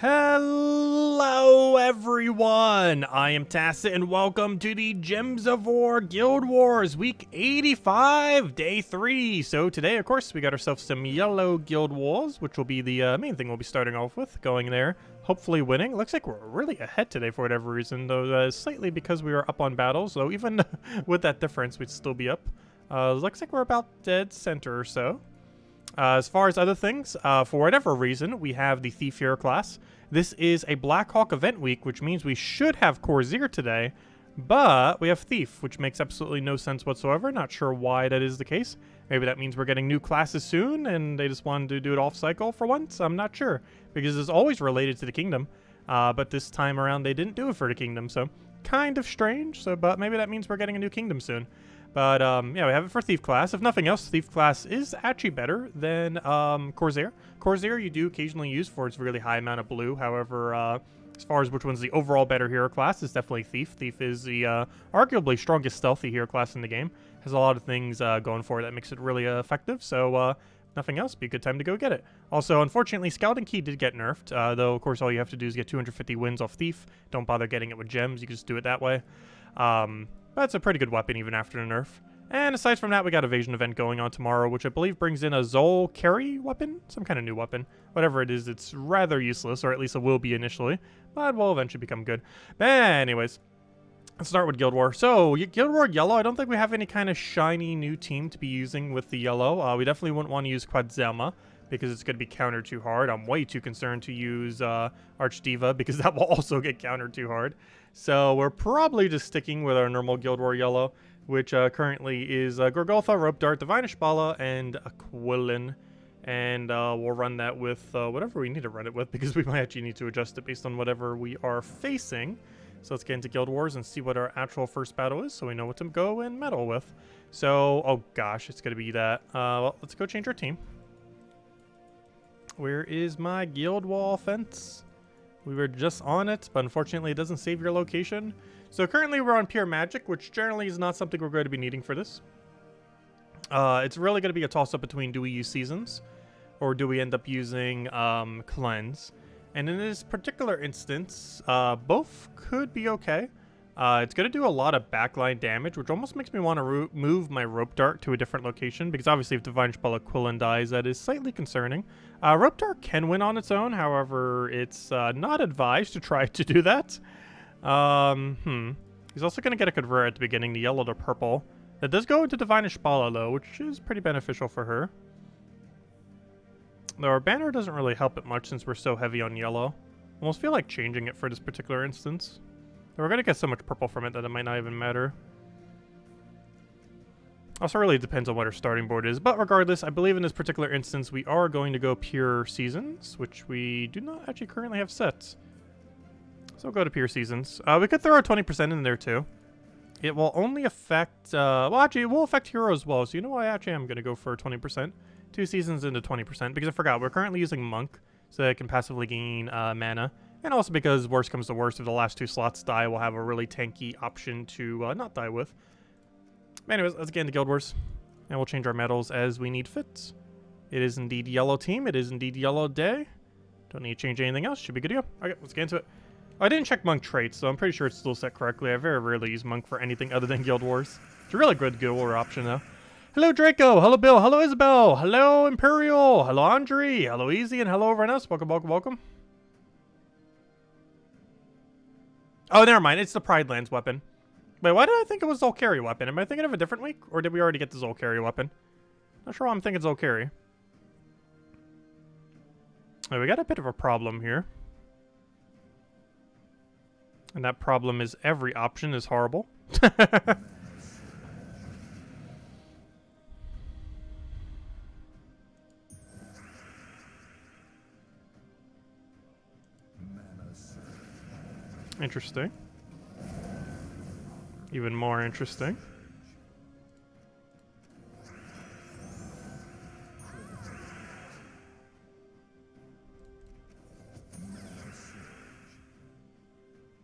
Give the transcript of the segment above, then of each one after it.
Hello everyone, I am Tacit and welcome to the Gems of War Guild Wars week 85, day 3. So today, of course, we got ourselves some yellow guild wars, which will be the main thing we'll be starting off with, going there, hopefully winning. Looks like we're really ahead today for whatever reason, though slightly because we were up on battles, so even with that difference, we'd still be up. Looks like we're about dead center or so. As far as other things, for whatever reason, we have the Thief Hero class. This is a Blackhawk event week, which means we should have Corsair today, but we have Thief, which makes absolutely no sense whatsoever. Not sure why that is the case. Maybe that means we're getting new classes soon, and they just wanted to do it off-cycle for once. I'm not sure, because it's always related to the Kingdom, but this time around they didn't do it for the Kingdom, so kind of strange. So, but maybe that means we're getting a new Kingdom soon. But, yeah, we have it for Thief class. If nothing else, Thief class is actually better than Corsair. Corsair you do occasionally use for its really high amount of blue. However, as far as which one's the overall better hero class, it's definitely Thief. Thief is the arguably strongest stealthy hero class in the game. Has a lot of things going for it that makes it really effective. So, nothing else, be a good time to go get it. Also, unfortunately, Scouting Key did get nerfed, though, of course, all you have to do is get 250 wins off Thief. Don't bother getting it with gems. You can just do it that way. But it's a pretty good weapon even after the nerf. And aside from that, we got Evasion event going on tomorrow, which I believe brings in a Zol carry weapon? Some kind of new weapon. Whatever it is, it's rather useless, or at least it will be initially, but will eventually become good. But anyways, let's start with Guild War. So, Guild War Yellow, I don't think we have any kind of shiny new team to be using with the Yellow. We definitely wouldn't want to use Quadzama, because it's going to be countered too hard. I'm way too concerned to use Archdiva, because that will also get countered too hard. So we're probably just sticking with our normal Guild War Yellow, which currently is Gorgotha, Rope Dart, Divine Ishbala, and Aquilin. And we'll run that with whatever we need to run it with, because we might actually need to adjust it based on whatever we are facing. So let's get into Guild Wars and see what our actual first battle is, so we know what to go and meddle with. So, oh gosh, it's going to be that. Well, let's go change our team. Where is my Guild Wall fence? We were just on it, but unfortunately it doesn't save your location. So currently we're on Pure Magic, which generally is not something we're going to be needing for this. It's really going to be a toss-up between do we use Seasons, or do we end up using Cleanse. And in this particular instance, both could be okay. It's going to do a lot of backline damage, which almost makes me want to move my Rope Dart to a different location, because obviously if Divine Ishbala Quillen dies, that is slightly concerning. Rope Dart can win on its own, however, it's not advised to try to do that. He's also going to get a convert at the beginning, the yellow to purple. That does go into Divine Ishbala, though, which is pretty beneficial for her. Though our banner doesn't really help it much since we're so heavy on yellow. Almost feel like changing it for this particular instance. We're going to get so much purple from it that it might not even matter. Also really depends on what our starting board is. But regardless, I believe in this particular instance we are going to go Pure Seasons, which we do not actually currently have set. So we'll go to Pure Seasons. We could throw a 20% in there too. It will only affect... well, actually, it will affect Hero as well. So you know what? Actually, I'm going to go for 20%. 2 Seasons into 20%. Because I forgot, we're currently using Monk. So it can passively gain mana. And also because worst comes to worst, if the last 2 slots die, we'll have a really tanky option to not die with. But anyways, let's get into Guild Wars. And we'll change our medals as we need fit. It is indeed yellow team. It is indeed yellow day. Don't need to change anything else. Should be good to go. Okay, let's get into it. I didn't check Monk traits, so I'm pretty sure it's still set correctly. I very rarely use Monk for anything other than Guild Wars. It's a really good Guild War option, though. Hello, Draco. Hello, Bill. Hello, Isabel. Hello, Imperial. Hello, Andre. Hello, Easy. And hello, everyone else. Welcome, welcome, welcome. Oh, never mind. It's the Pride Lands weapon. Wait, why did I think it was Zol carry weapon? Am I thinking of a different week? Or did we already get the Zol carry weapon? Not sure why I'm thinking Zol carry. Wait, we got a bit of a problem here. And that problem is every option is horrible. Interesting. Even more interesting.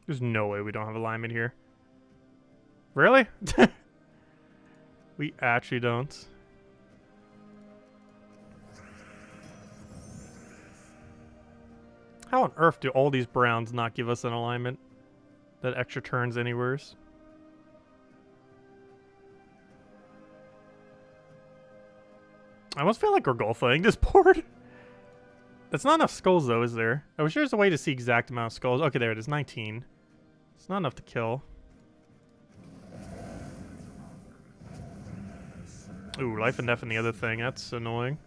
There's no way we don't have alignment here. Really? We actually don't. How on earth do all these browns not give us an alignment? That extra turns anywheres? I almost feel like we're golfing this board. That's not enough skulls though, is there? I wish there's a way to see exact amount of skulls. Okay, there it is, 19. It's not enough to kill. Ooh, life and death and the other thing. That's annoying.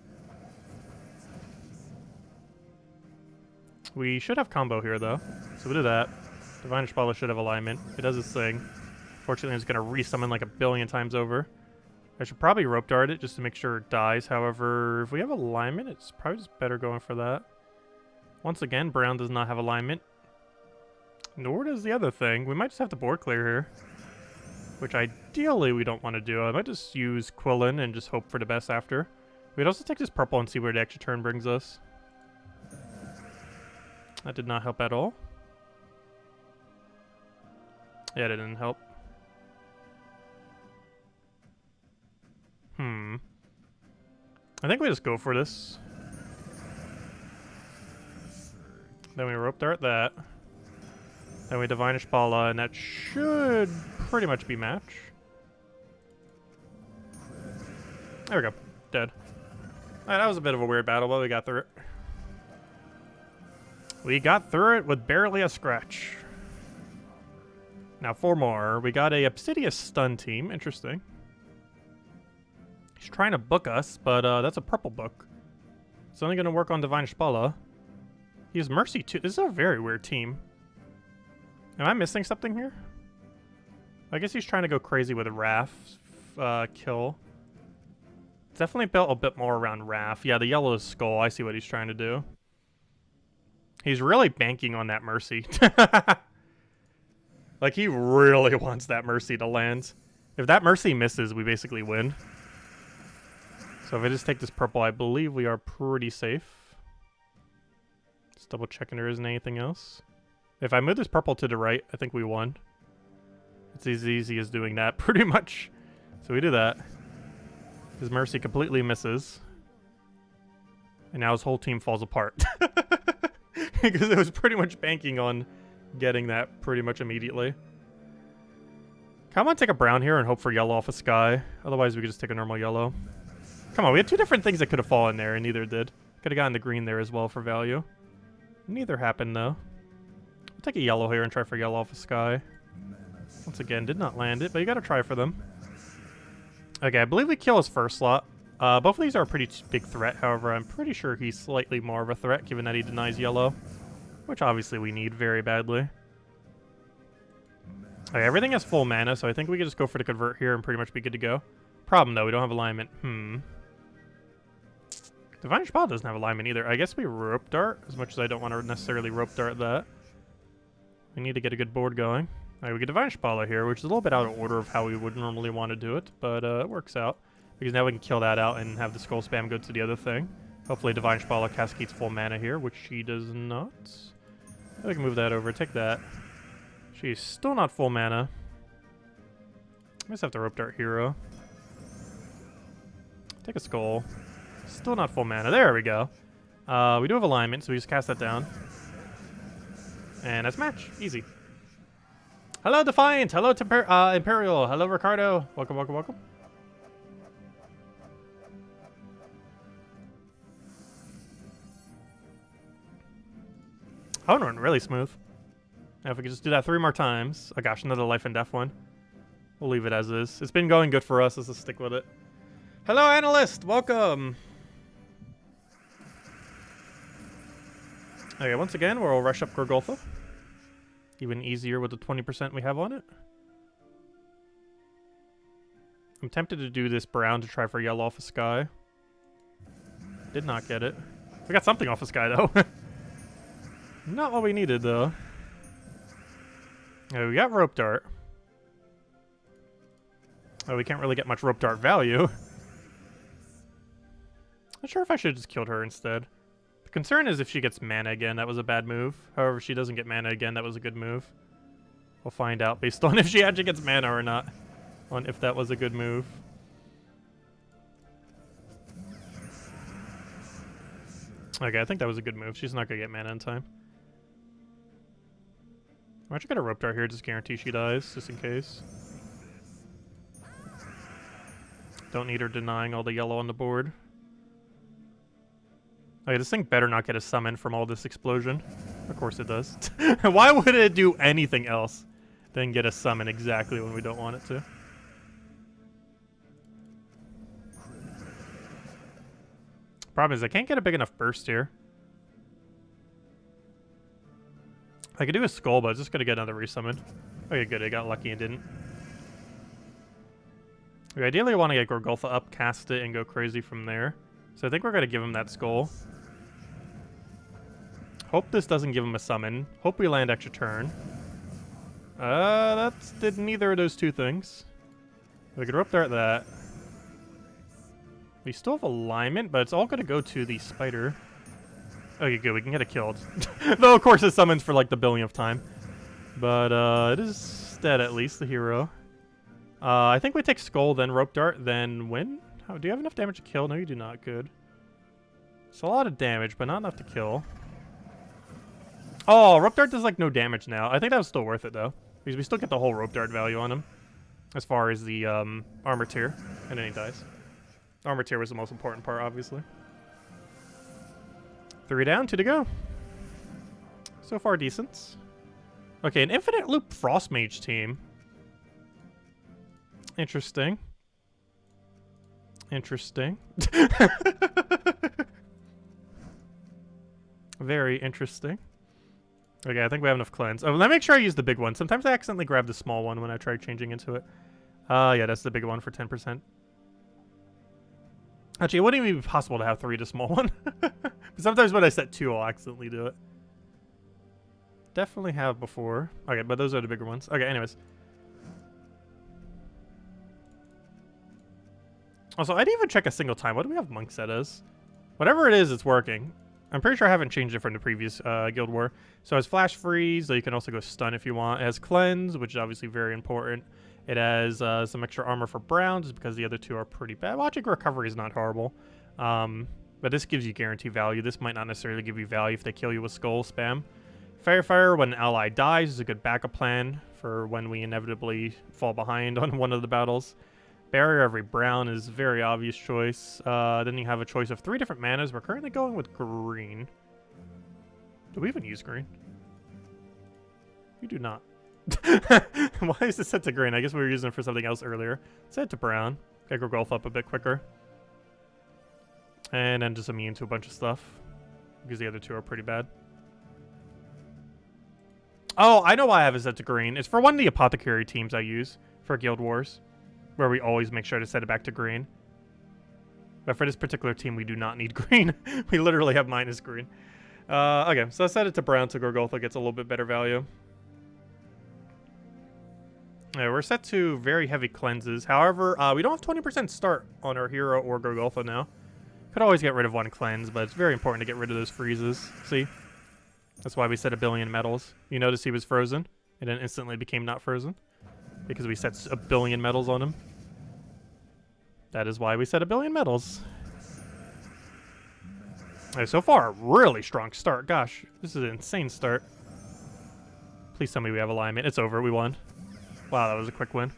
We should have combo here though, so we'll do that. Divine Ishbala should have alignment. It does its thing. Fortunately, it's gonna resummon like a billion times over. I should probably rope dart it just to make sure it dies. However, if we have alignment, it's probably just better going for that. Once again, brown does not have alignment. Nor does the other thing. We might just have to board clear here. Which ideally we don't want to do. I might just use Quillin and just hope for the best after. We'd also take this purple and see where the extra turn brings us. That did not help at all. Yeah, it didn't help. I think we just go for this. Then we rope dart that. Then we Divine Ishbala, and that should pretty much be match. There we go. Dead. Alright, that was a bit of a weird battle, but we got through it. We got through it with barely a scratch. Now 4 more. We got a Obsidious stun team. Interesting. He's trying to book us, but that's a purple book. It's only going to work on Divine Ishbala. He has Mercy too. This is a very weird team. Am I missing something here? I guess he's trying to go crazy with a Wrath kill. It's definitely built a bit more around Wrath. Yeah, the yellow is skull. I see what he's trying to do. He's really banking on that Mercy. Like, he really wants that Mercy to land. If that Mercy misses, we basically win. So if I just take this purple, I believe we are pretty safe. Just double checking there isn't anything else. If I move this purple to the right, I think we won. It's as easy as doing that, pretty much. So we do that. His Mercy completely misses. And now his whole team falls apart. Because it was pretty much banking on getting that pretty much immediately. Come on, take a brown here and hope for yellow off a sky. Otherwise, we could just take a normal yellow. Come on, we had 2 different things that could have fallen there, and neither did. Could have gotten the green there as well for value. Neither happened, though. We'll take a yellow here and try for yellow off a sky. Once again, did not land it, but you gotta try for them. Okay, I believe we kill his first slot. Both of these are a pretty big threat, however, I'm pretty sure he's slightly more of a threat, given that he denies yellow. Which obviously we need very badly. Okay, everything has full mana, so I think we can just go for the convert here and pretty much be good to go. Problem, though, we don't have alignment. Divine Ishbala doesn't have alignment either. I guess we rope dart, as much as I don't want to necessarily rope dart that. We need to get a good board going. Alright, we get Divine Ishbala here, which is a little bit out of order of how we would normally want to do it, but it works out. Because now we can kill that out and have the skull spam go to the other thing. Hopefully Divine Ishbala cascades full mana here, which she does not. We can move that over, take that. She's still not full mana. I just have to rope dart hero. Take a skull. Still not full mana. There we go. We do have alignment, so we just cast that down. And that's match. Easy. Hello, Defiant. Hello, Imperial. Hello, Ricardo. Welcome, welcome, welcome. Oh, no, really smooth. Now, if we could just do that 3 more times. Oh, gosh, another life and death one. We'll leave it as is. It's been going good for us. Let's just stick with it. Hello, Analyst. Welcome. Okay, once again, we'll rush up Gorgolfa. Even easier with the 20% we have on it. I'm tempted to do this brown to try for yellow off a sky. Did not get it. We got something off a sky, though. Not what we needed, though. Okay, we got rope dart. Oh, we can't really get much rope dart value. Not sure if I should have just killed her instead. The concern is if she gets mana again, that was a bad move. However, if she doesn't get mana again, that was a good move. We'll find out based on if she actually gets mana or not. On if that was a good move. Okay, I think that was a good move. She's not going to get mana in time. I'm actually gonna rope dart here, just guarantee she dies, just in case. Don't need her denying all the yellow on the board. Okay, this thing better not get a summon from all this explosion. Of course it does. Why would it do anything else than get a summon exactly when we don't want it to? Problem is I can't get a big enough burst here. I could do a skull, but I was just gonna get another resummon. Okay, good. I got lucky and didn't. We ideally want to get Gorgulfa up, cast it, and go crazy from there. So I think we're gonna give him that skull. Hope this doesn't give him a summon. Hope we land extra turn. That did neither of those two things. We could rope dart that. We still have alignment, but it's all gonna go to the spider. Okay, good. We can get it killed. Though, of course, it summons for like the billionth time. But it is dead at least, the hero. I think we take skull, then rope dart, then win. Oh, do you have enough damage to kill? No, you do not. Good. It's a lot of damage, but not enough to kill. Oh, rope dart does like no damage now. I think that was still worth it though, because we still get the whole rope dart value on him, as far as the armor tier, and then he dies. Armor tier was the most important part, obviously. 3 down, 2 to go. So far, decent. Okay, an infinite loop frost mage team. Interesting. Interesting. Very interesting. Okay, I think we have enough cleanse. Oh, let me make sure I use the big one. Sometimes I accidentally grab the small one when I try changing into it. Yeah, that's the big one for 10%. Actually, it wouldn't even be possible to have 3 to small one. But sometimes when I set 2, I'll accidentally do it. Definitely have before. Okay, but those are the bigger ones. Okay, anyways. Also, I didn't even check a single time. What do we have monk set as? Whatever it is, it's working. I'm pretty sure I haven't changed it from the previous Guild War. So it has Flash Freeze, so you can also go stun if you want. It has Cleanse, which is obviously very important. It has some extra armor for Brown, just because the other two are pretty bad. Logic Recovery is not horrible. But this gives you guarantee value. This might not necessarily give you value if they kill you with Skull Spam. Fire, when an ally dies, is a good backup plan for when we inevitably fall behind on one of the battles. Barrier every Brown is a very obvious choice. Then you have a choice of 3 different manas. We're currently going with green. Do we even use green? We do not. Why is this set to green? I guess we were using it for something else earlier. Set it to brown. Okay, Gorgulf up a bit quicker. And then just immune to a bunch of stuff, because the other two are pretty bad. Oh, I know why I have it set to green. It's for one of the apothecary teams I use for Guild Wars, where we always make sure to set it back to green. But for this particular team, we do not need green. We literally have minus green. Okay, so I set it to brown so Gorgulfa gets a little bit better value. Yeah, we're set to very heavy cleanses. However, we don't have 20% start on our hero or Gorgulfa now. Could always get rid of one cleanse, but it's very important to get rid of those freezes. See? That's why we set 1 billion metals. You notice he was frozen, and then instantly became not frozen, because we set 1 billion metals on him. That is why we set 1 billion metals. Right, so far, a really strong start. Gosh, this is an insane start. Please tell me we have alignment. It's over. We won. Wow, that was a quick win.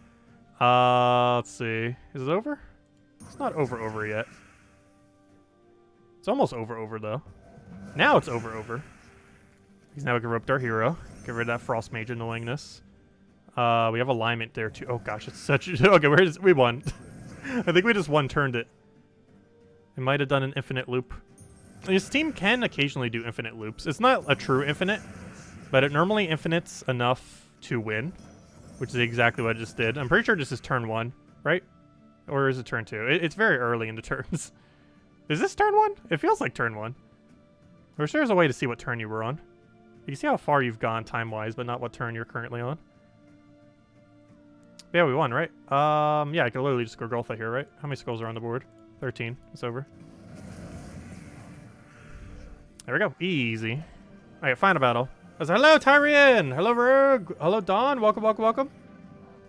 Let's see. Is it over? It's not over yet. It's almost over though. Now it's over. Because now we can rope our hero. Get rid of that Frost Mage annoyingness. We have alignment there too. Oh gosh, it's such a... Okay, we won. I think we just one-turned it. It might have done an infinite loop. This team can occasionally do infinite loops. It's not a true infinite, but it normally infinites enough to win, which is exactly what it just did. I'm pretty sure this is turn 1, right? Or is it turn 2? It's very early in the turns. Is this turn 1? It feels like turn 1. Or there's a way to see what turn you were on. You can see how far you've gone time-wise, but not what turn you're currently on. Yeah, we won, right? Yeah, I can literally just Gorgulfa here, right? How many skulls are on the board? 13. It's over. There we go. Easy. All right, final battle. I was like, hello, Tyrian! Hello, Rogue! Hello, Dawn! Welcome.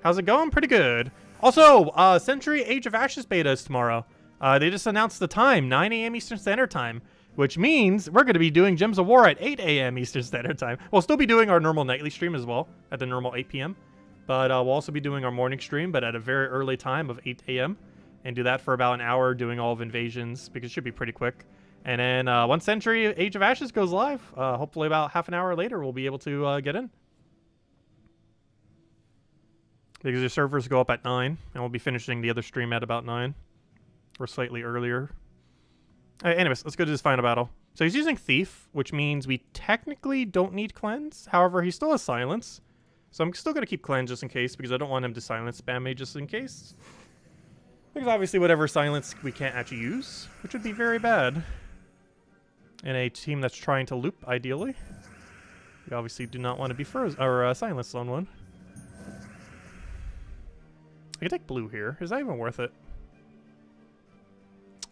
How's it going? Pretty good. Also, Century Age of Ashes beta is tomorrow. They just announced the time, 9 a.m. Eastern Standard Time. which means we're going to be doing Gems of War at 8 a.m. Eastern Standard Time. We'll still be doing our normal nightly stream as well at the normal 8 p.m. But we'll also be doing our morning stream, but at a very early time of 8 a.m. And do that for about an hour, doing all of Invasions, because it should be pretty quick. And then once Century Age of Ashes goes live, hopefully about half an hour later, we'll be able to get in. Because the servers go up at 9, and we'll be finishing the other stream at about 9. Or slightly earlier. Anyways, let's go to this final battle. So he's using Thief, which means we technically don't need Cleanse. However, he still has Silence. So I'm still going to keep Cleanse just in case, because I don't want him to Silence spam me just in case. Because obviously whatever Silence we can't actually use, which would be very bad. In a team that's trying to loop, ideally. We obviously do not want to be silenced on one. I can take blue here. Is that even worth it?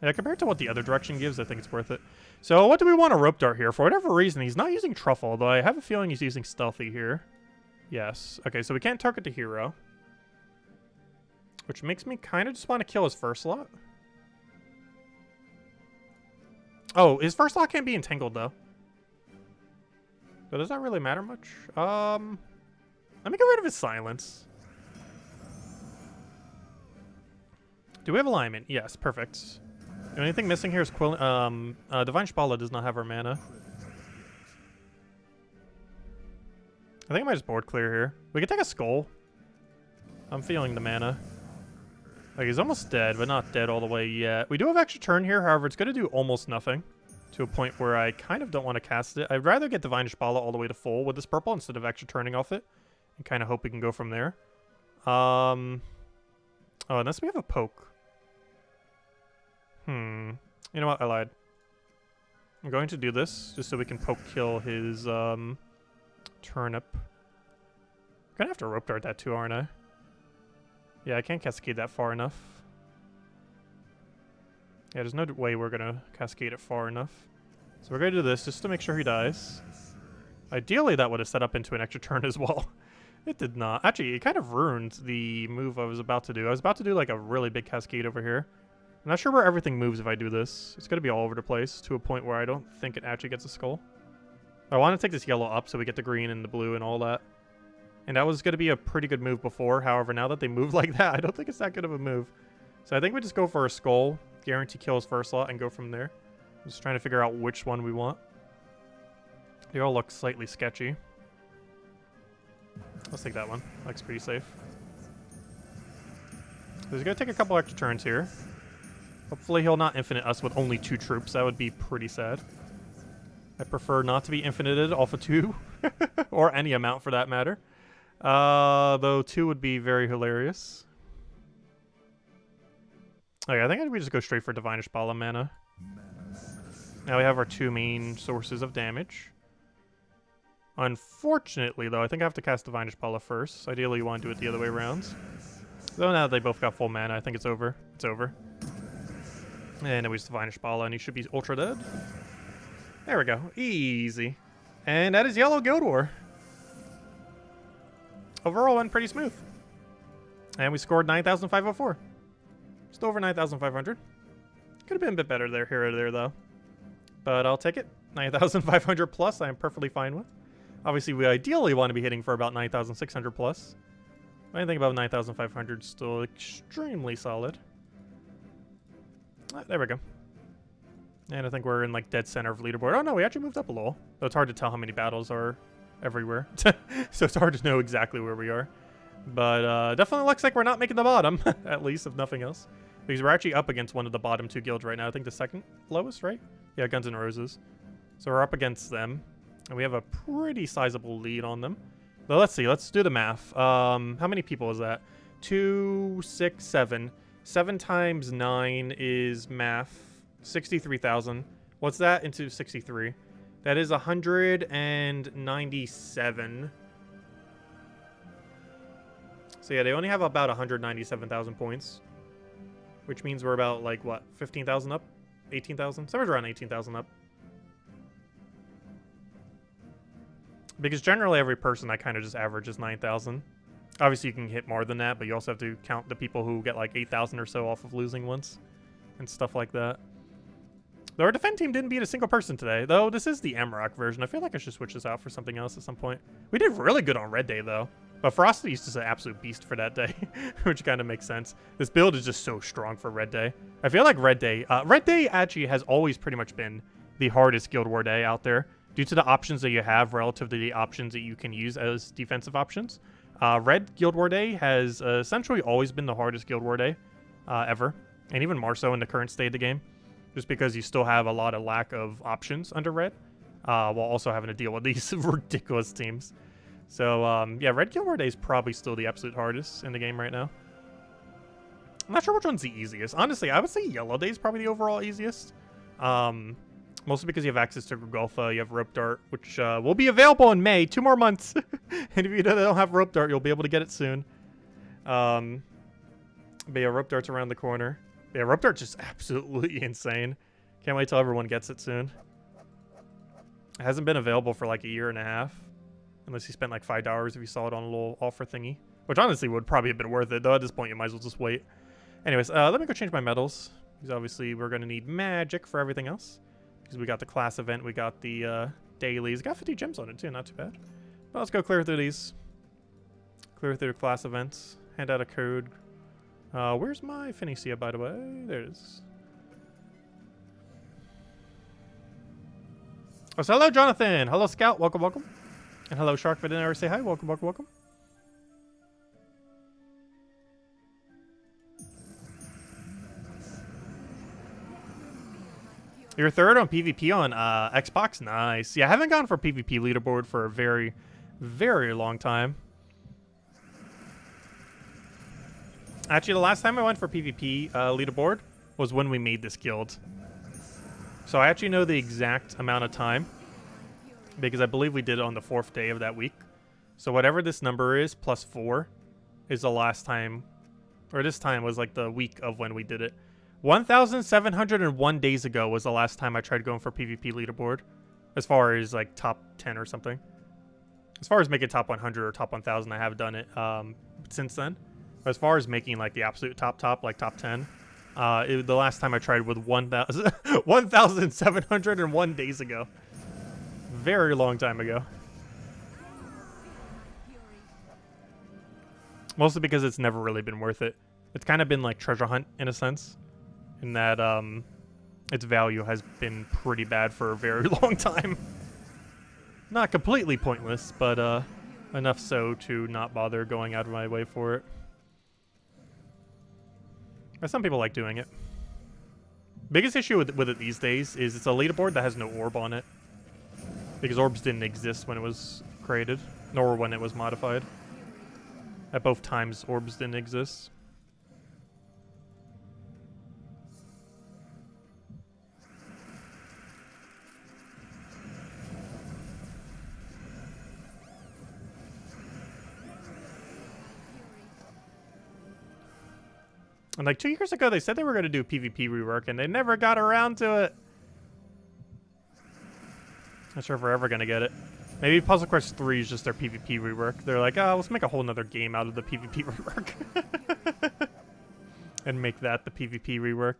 Yeah, compared to what the other direction gives, I think it's worth it. So what do we want a Rope Dart here? For whatever reason, he's not using Truffle, though I have a feeling he's using Stealthy here. Yes. Okay, so we can't target the hero. Which makes me kind of just want to kill his first slot. Oh, his first slot can't be entangled, though. So does that really matter much? Let me get rid of his Silence. Do we have alignment? Yes, perfect. The only thing missing here is Divine Shpala does not have our mana. I think I might just board clear here. We could take a Skull. I'm feeling the mana. Like, he's almost dead, but not dead all the way yet. We do have extra turn here, however, it's going to do almost nothing. To a point where I kind of don't want to cast it. I'd rather get Divine Shpala all the way to full with this purple instead of extra turning off it. And kind of hope we can go from there. Oh, unless we have a poke. You know what? I lied. I'm going to do this just so we can poke kill his turnip. I'm gonna have to Rope Dart that too, aren't I? Yeah, I can't cascade that far enough. Yeah, there's no way we're gonna cascade it far enough. So we're gonna do this just to make sure he dies. Ideally, that would have set up into an extra turn as well. It did not. Actually, it kind of ruined the move I was about to do. I was about to do like a really big cascade over here. I'm not sure where everything moves if I do this. It's going to be all over the place to a point where I don't think it actually gets a skull. I want to take this yellow up so we get the green and the blue and all that. And that was going to be a pretty good move before. However, now that they move like that, I don't think it's that good of a move. So I think we just go for a skull, guarantee kills first slot, and go from there. I'm just trying to figure out which one we want. They all look slightly sketchy. Let's take that one. Looks pretty safe. So he's going to take a couple extra turns here. Hopefully he'll not infinite us with only 2 troops. That would be pretty sad. I prefer not to be infinited off of 2. Or any amount for that matter. Though 2 would be very hilarious. Okay, I think we just go straight for Divine Shpala mana. Now we have our 2 main sources of damage. Unfortunately, though, I think I have to cast Divine Shpala first. Ideally, you want to do it the other way around. Though now that they both got full mana, I think it's over. It's over. And then we just Divine Shpala, and he should be ultra dead. There we go. Easy. And that is Yellow Guild War. Overall, went pretty smooth. And we scored 9,504. Just over 9,500. Could have been a bit better there, here or there, though. But I'll take it. 9,500 plus, I am perfectly fine with. Obviously, we ideally want to be hitting for about 9,600 plus. Anything above 9,500 is still extremely solid. There we go. And I think we're in like dead center of leaderboard. Oh no, we actually moved up a little. Though it's hard to tell how many battles are everywhere. So it's hard to know exactly where we are. But definitely looks like we're not making the bottom, at least if nothing else. Because we're actually up against one of the bottom 2 guilds right now. I think the second lowest, right? Yeah, Guns N' Roses. So we're up against them. And we have a pretty sizable lead on them. But let's see, let's do the math. How many people is that? 2, 6, 7. 7 times 9 is math. 63,000. What's that into 63? That is 197. So yeah, they only have about 197,000 points. Which means we're about, like, what, 15,000 up? 18,000? Somewhere around 18,000 up. Because generally every person I kind of just averages 9,000. Obviously you can hit more than that, but you also have to count the people who get like 8,000 or so off of losing once. And stuff like that. Though our defend team didn't beat a single person today. Though this is the Amrock version. I feel like I should switch this out for something else at some point. We did really good on Red Day, though. But Ferocity is just an absolute beast for that day, which kind of makes sense. This build is just so strong for Red Day. I feel like Red Day actually has always pretty much been the hardest Guild War day out there due to the options that you have relative to the options that you can use as defensive options. Red Guild War Day has essentially always been the hardest Guild War Day ever, and even more so in the current state of the game, just because you still have a lot of lack of options under Red, while also having to deal with these ridiculous teams. So, yeah, Red Guild War Day is probably still the absolute hardest in the game right now. I'm not sure which one's the easiest. Honestly, I would say Yellow Day is probably the overall easiest. Mostly because you have access to Golfa, you have Rope Dart, which will be available in May, 2 more months. And if you don't have Rope Dart, you'll be able to get it soon. But yeah, Rope Dart's around the corner. Yeah, Rope Dart's just absolutely insane. Can't wait till everyone gets it soon. It hasn't been available for like a year and a half. Unless you spent like $5 if you saw it on a little offer thingy. Which honestly would probably have been worth it, though at this point you might as well just wait. Anyways, let me go change my medals. Because obviously we're going to need magic for everything else. Because we got the class event, we got the dailies. Got 50 gems on it too, not too bad. But let's go clear through these. Clear through the class events. Hand out a code. Where's my Phoenicia, by the way? There it is. Oh, so hello, Jonathan. Hello, Scout. Welcome, welcome. And hello, Shark. If I didn't ever say hi, welcome, welcome, welcome. You're third on PvP on Xbox? Nice. Yeah, I haven't gone for PvP leaderboard for a very, very long time. Actually, the last time I went for PvP leaderboard was when we made this guild. So I actually know the exact amount of time because I believe we did it on the 4th day of that week. So whatever this number is, plus 4, is the last time, or this time was like the week of when we did it. 1,701 days ago was the last time I tried going for PvP leaderboard, as far as like top 10 or something. As far as making top 100 or top 1,000, I have done it since then. But as far as making like the absolute top, like top 10, the last time I tried was 1,701 days ago. Very long time ago. Mostly because it's never really been worth it. It's kind of been like treasure hunt in a sense. In that its value has been pretty bad for a very long time. Not completely pointless, but enough so to not bother going out of my way for it. But some people like doing it. Biggest issue with it these days is it's a leaderboard that has no orb on it. Because orbs didn't exist when it was created, nor when it was modified. At both times, orbs didn't exist. And like 2 years ago, they said they were going to do PvP rework, and they never got around to it. Not sure if we're ever going to get it. Maybe Puzzle Quest 3 is just their PvP rework. They're like, oh, let's make a whole nother game out of the PvP rework. And make that the PvP rework.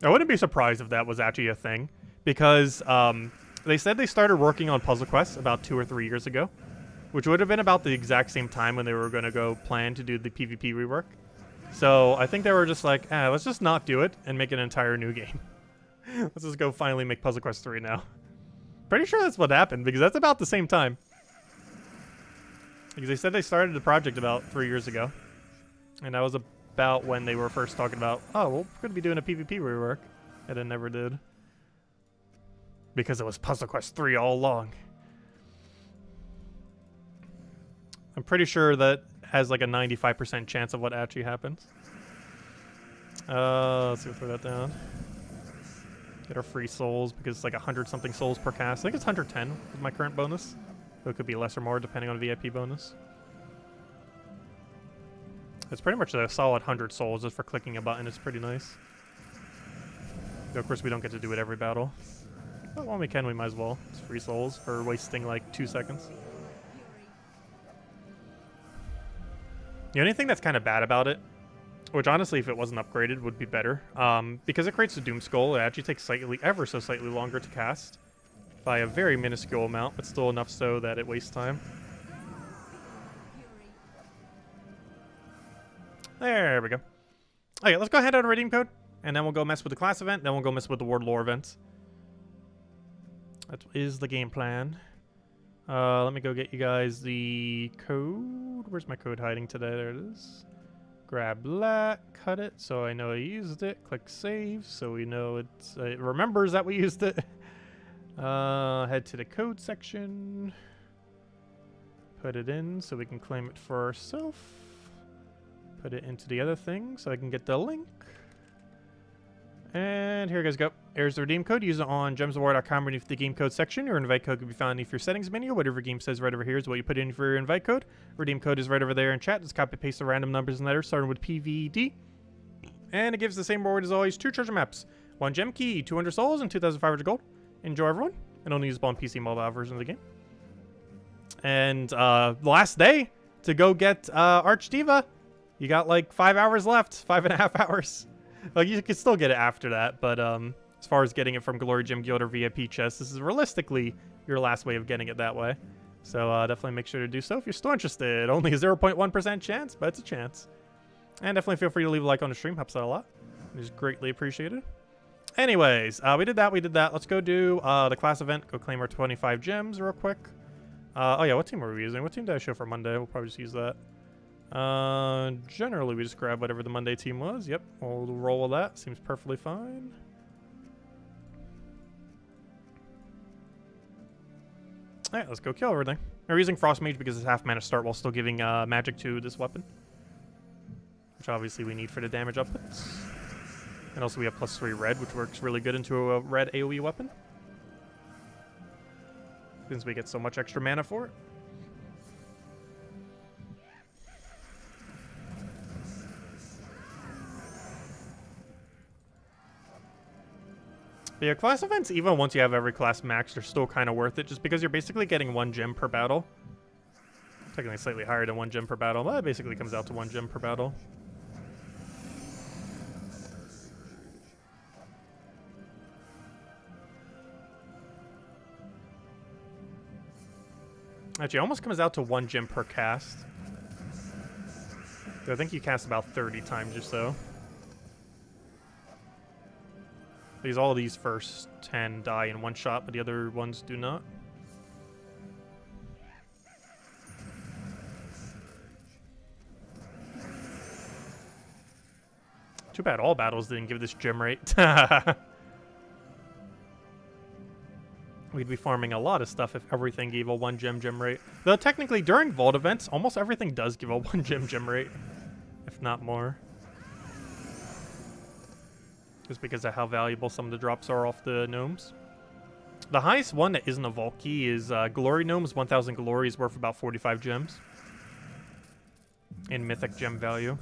I wouldn't be surprised if that was actually a thing. Because they said they started working on Puzzle Quest about 2 or 3 years ago. Which would have been about the exact same time when they were going to go plan to do the PvP rework. So I think they were just like, let's just not do it and make an entire new game. Let's just go finally make Puzzle Quest 3 now. Pretty sure that's what happened, because that's about the same time. Because they said they started the project about 3 years ago. And that was about when they were first talking about, oh, well, we're going to be doing a PvP rework. And it never did. Because it was Puzzle Quest 3 all along. I'm pretty sure that has like a 95% chance of what actually happens. Let's go throw that down. Get our free souls because it's like 100-something souls per cast. I think it's 110 with my current bonus. So it could be less or more depending on VIP bonus. It's pretty much a solid 100 souls just for clicking a button. It's pretty nice. Though of course we don't get to do it every battle. But when we can, we might as well. It's free souls for wasting like 2 seconds. The only thing that's kind of bad about it Which, honestly, if it wasn't upgraded, would be better. Because it creates a Doom Skull, it actually takes ever so slightly longer to cast. By a very minuscule amount, but still enough so that it wastes time. There we go. Okay, let's go ahead and redeem code. And then we'll go mess with the class event. Then we'll go mess with the ward lore event. That is the game plan. Let me go get you guys the code. Where's my code hiding today? There it is. Grab that, cut it so I know I used it. Click save so we know it remembers that we used it. Head to the code section. Put it in so we can claim it for ourselves. Put it into the other thing so I can get the link. And here you guys go. Here's the redeem code. Use it on gemsofwar.com beneath the game code section. Your invite code can be found underneath your settings menu. Whatever game says right over here is what you put in for your invite code. Redeem code is right over there in chat. Just copy paste the random numbers and letters starting with PVD. And it gives the same reward as always. 2 treasure maps. 1 gem key, 200 souls, and 2,500 gold. Enjoy, everyone. And only usable on PC mobile version of the game. And last day to go get Archdiva. You got like 5 hours left. 5.5 hours. Like, you can still get it after that, but as far as getting it from Glory Gem Guild or VIP chest, this is realistically your last way of getting it that way. So definitely make sure to do so if you're still interested. Only a 0.1% chance, but it's a chance. And definitely feel free to leave a like on the stream. Helps out a lot. It is greatly appreciated. Anyways, we did that. Let's go do the class event. Go claim our 25 gems real quick. Oh yeah, what team were we using? What team did I show for Monday? We'll probably just use that. Generally we just grab whatever the Monday team was. Yep, we'll roll with that. Seems perfectly fine. Alright, let's go kill everything. We're using Frost Mage because it's half mana start while still giving magic to this weapon. Which obviously we need for the damage outputs. And also we have +3 red, which works really good into a red AoE weapon. Since we get so much extra mana for it. But yeah, class events, even once you have every class maxed, are still kind of worth it, just because you're basically getting 1 gem per battle. Technically slightly higher than 1 gem per battle, but it basically comes out to 1 gem per battle. Actually, it almost comes out to 1 gem per cast. So I think you cast about 30 times or so. Because all of these first 10 die in 1 shot, but the other ones do not. Too bad all battles didn't give this gem rate. We'd be farming a lot of stuff if everything gave a 1 gem rate. Though technically during Vault events, almost everything does give a 1 gem rate. If not more. Just because of how valuable some of the drops are off the gnomes. The highest one that isn't a vault key is Glory Gnomes. 1,000 Glory is worth about 45 gems. In mythic gem value.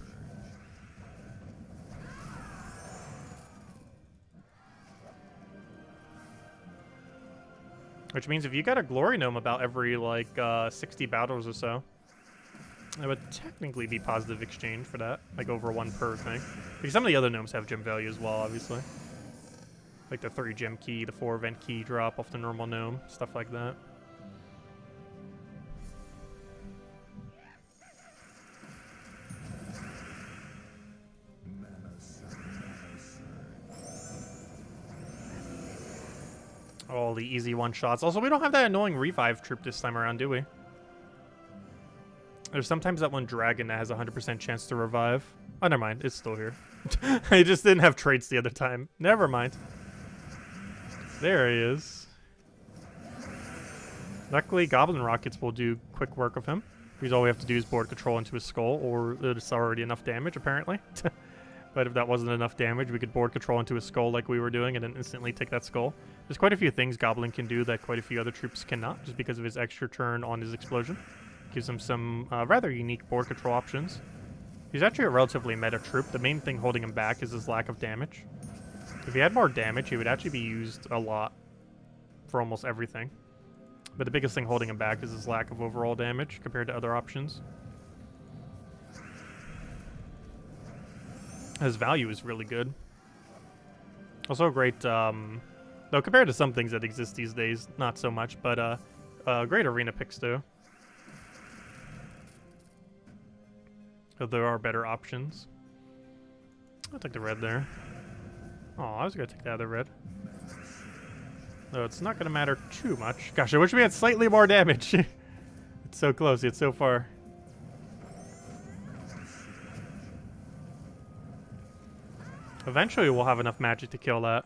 Which means if you got a Glory Gnome about every, like, 60 battles or so, it would technically be positive exchange for that. Like, over 1 per thing. Because some of the other gnomes have gem value as well, obviously. Like the 3 gem key, the 4 event key drop off the normal gnome, stuff like that. All the easy 1-shots. Also, we don't have that annoying revive troop this time around, do we? There's sometimes that one dragon that has a 100% chance to revive. Oh, never mind. It's still here. I just didn't have traits the other time. Never mind. There he is. Luckily, Goblin Rockets will do quick work of him. Because all we have to do is board control into his skull, or it's already enough damage, apparently. But if that wasn't enough damage, we could board control into his skull like we were doing and then instantly take that skull. There's quite a few things Goblin can do that quite a few other troops cannot, just because of his extra turn on his explosion. Gives him some rather unique board control options. He's actually a relatively meta troop. The main thing holding him back is his lack of damage. If he had more damage, he would actually be used a lot for almost everything. But the biggest thing holding him back is his lack of overall damage compared to other options. His value is really good. Also great, though compared to some things that exist these days, not so much, but great arena picks too. So there are better options. I'll take the red there. Oh, I was gonna take the other red. No, it's not gonna matter too much. Gosh, I wish we had slightly more damage. It's so close, yet so far. Eventually we'll have enough magic to kill that.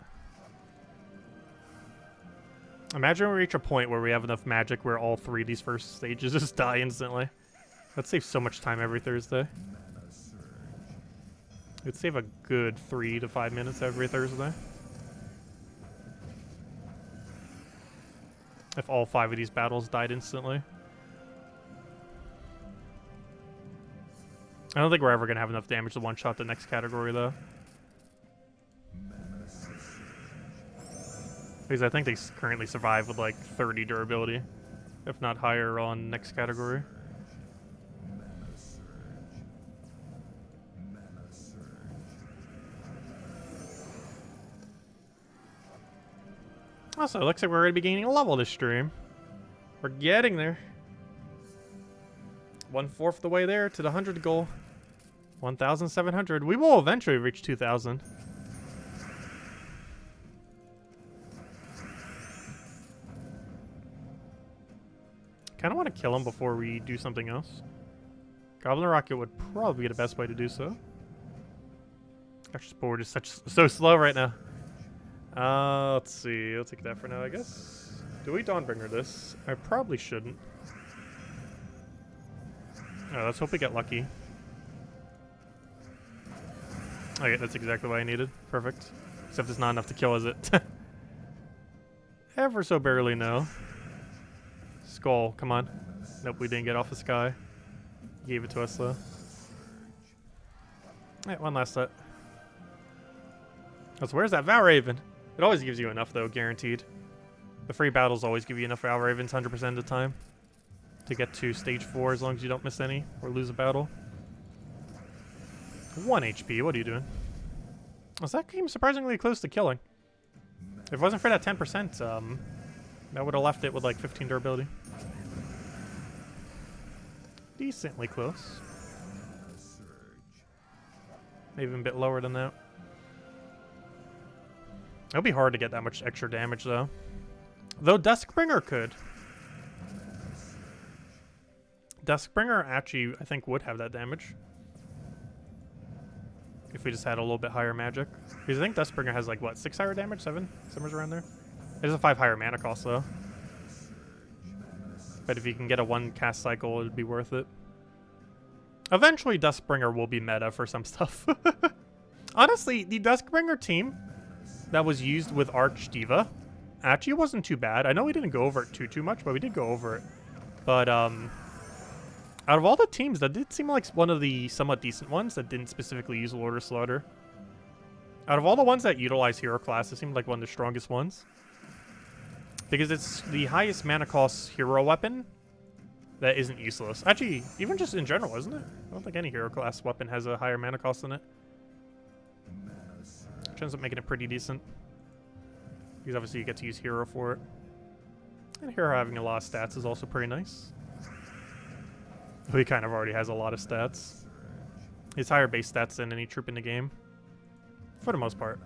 Imagine we reach a point where we have enough magic where all 3 of these first stages just die instantly. That saves so much time every Thursday. It'd save a good 3 to 5 minutes every Thursday. If all 5 of these battles died instantly. I don't think we're ever going to have enough damage to one-shot the next category, though. Because I think they currently survive with like 30 durability, if not higher on next category. Also, it looks like we're going to be gaining a level this stream. We're getting there. 1/4 the way there to the 100 goal. 1,700. We will eventually reach 2,000. Kind of want to kill him before we do something else. Goblin Rocket would probably be the best way to do so. Gosh, this board is so slow right now. Let's see. I'll take that for now, I guess. Do we Dawnbringer this? I probably shouldn't. Oh, let's hope we get lucky. Okay, that's exactly what I needed. Perfect. Except it's not enough to kill, is it? Ever so barely, no. Skull, come on. Nope, we didn't get off the sky. Gave it to us, though. Alright, one last set. So where's that Valraven? It always gives you enough, though, guaranteed. The free battles always give you enough Valravens 100% of the time to get to stage 4 as long as you don't miss any or lose a battle. 1 HP, what are you doing? Oh, so that came surprisingly close to killing. If it wasn't for that 10%, that would have left it with like 15 durability. Decently close. Maybe even a bit lower than that. It'll be hard to get that much extra damage, though. Though Duskbringer could. Duskbringer actually, I think, would have that damage. If we just had a little bit higher magic. Because I think Duskbringer has, like, what, 6 higher damage? 7? Somewhere around there? It has a 5 higher mana cost, though. But if you can get a 1 cast cycle, it'd be worth it. Eventually, Duskbringer will be meta for some stuff. Honestly, the Duskbringer team that was used with Archdiva actually wasn't too bad. I know we didn't go over it too much, but we did go over it. But, out of all the teams, that did seem like one of the somewhat decent ones that didn't specifically use Lord of Slaughter. Out of all the ones that utilize hero class, it seemed like one of the strongest ones. Because it's the highest mana cost hero weapon that isn't useless. Actually, even just in general, isn't it? I don't think any hero class weapon has a higher mana cost than it. Which ends up making it pretty decent. Because obviously you get to use hero for it. And hero having a lot of stats is also pretty nice. He kind of already has a lot of stats. He's higher base stats than any troop in the game. For the most part.